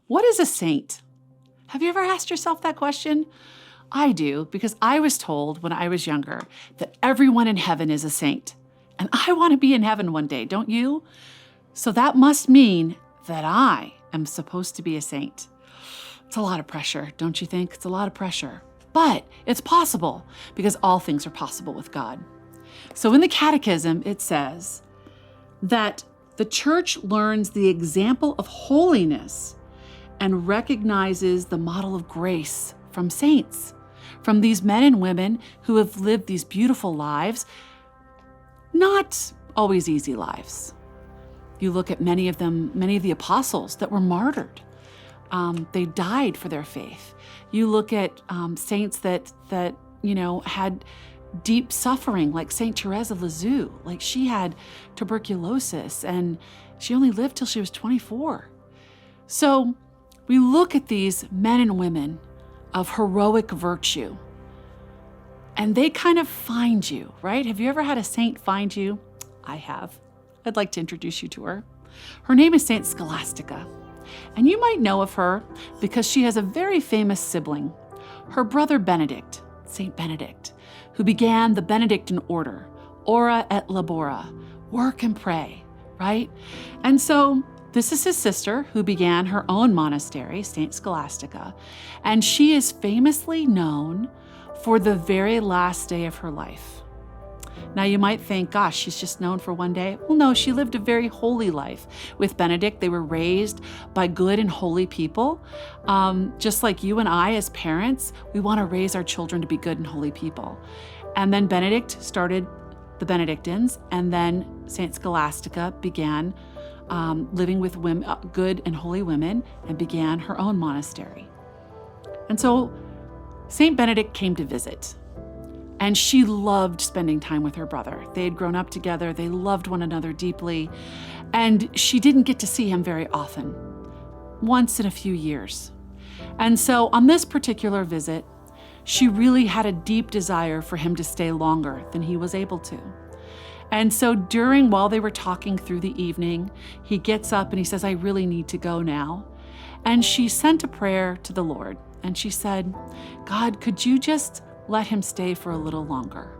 What is a saint? Have you ever asked yourself that question? I do, because I was told when I was younger that everyone in heaven is a saint. And I want to be in heaven one day, don't you? So that must mean that I am supposed to be a saint. It's a lot of pressure, don't you think? It's a lot of pressure. But it's possible, because all things are possible with God. So in the Catechism, it says that the Church learns the example of holiness and recognizes the model of grace from saints, from these men and women who have lived these beautiful lives, not always easy lives. You look at many of them, many of the apostles that were martyred. They died for their faith. You look at saints that had deep suffering, like Saint Therese of Lisieux. Like, she had tuberculosis and she only lived till she was 24. So we look at these men and women of heroic virtue, and they kind of find you, right? Have you ever had a saint find you? I have. I'd like to introduce you to her. Her name is Saint Scholastica, and you might know of her because she has a very famous sibling, her brother Benedict, Saint Benedict, who began the Benedictine order, ora et labora, work and pray, right? And so this is his sister who began her own monastery, Saint Scholastica, and she is famously known for the very last day of her life. Now you might think, gosh, she's just known for one day. Well, no, she lived a very holy life. With Benedict, they were raised by good and holy people. Just like you and I as parents, we want to raise our children to be good and holy people. And then Benedict started the Benedictines, and then Saint Scholastica began living with women, good and holy women, and began her own monastery. And so Saint Benedict came to visit. And she loved spending time with her brother. They had grown up together. They loved one another deeply. And she didn't get to see him very often, once in a few years. And so on this particular visit, she really had a deep desire for him to stay longer than he was able to. And so while they were talking through the evening, he gets up and he says, I really need to go now. And she sent a prayer to the Lord. And she said, God, could you just let him stay for a little longer?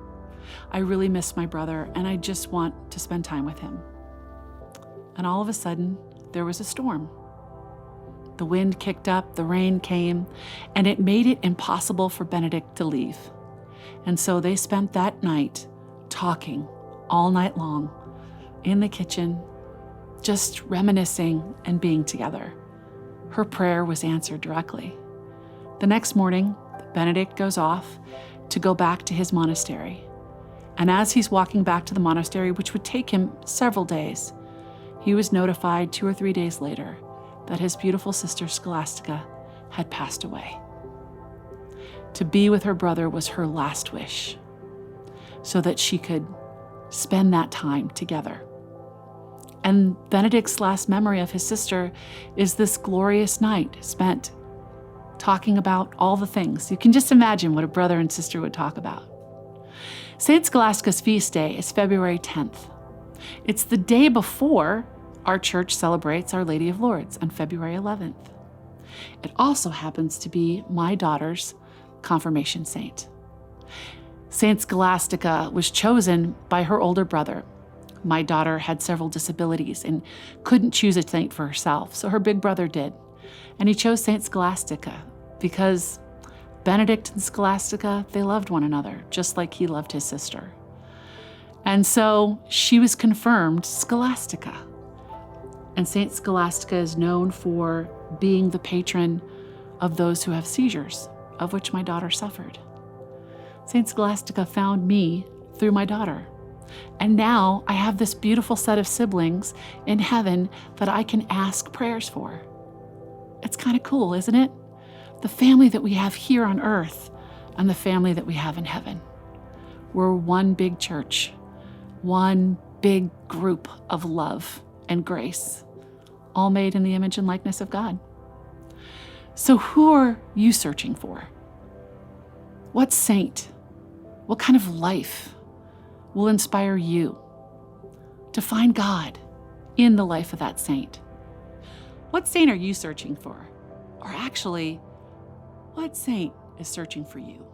I really miss my brother and I just want to spend time with him. And all of a sudden, there was a storm. The wind kicked up, the rain came, and it made it impossible for Benedict to leave. And so they spent that night talking all night long in the kitchen, just reminiscing and being together. Her prayer was answered directly. The next morning, Benedict goes off to go back to his monastery. And as he's walking back to the monastery, which would take him several days, he was notified 2 or 3 days later that his beautiful sister Scholastica had passed away. To be with her brother was her last wish, so that she could spend that time together. And Benedict's last memory of his sister is this glorious night spent talking about all the things. You can just imagine what a brother and sister would talk about. Saint Scholastica's feast day is February 10th. It's the day before our church celebrates Our Lady of Lourdes on February 11th. It also happens to be my daughter's confirmation saint. Saint Scholastica was chosen by her older brother. My daughter had several disabilities and couldn't choose a saint for herself, so her big brother did. And he chose Saint Scholastica because Benedict and Scholastica, they loved one another, just like he loved his sister. And so she was confirmed Scholastica. And Saint Scholastica is known for being the patron of those who have seizures, of which my daughter suffered. Saint Scholastica found me through my daughter. And now I have this beautiful set of siblings in heaven that I can ask prayers for. It's kind of cool, isn't it? The family that we have here on earth and the family that we have in heaven. We're one big church, one big group of love and grace, all made in the image and likeness of God. So who are you searching for? What saint, what kind of life will inspire you to find God in the life of that saint? What saint are you searching for? Or actually, what saint is searching for you?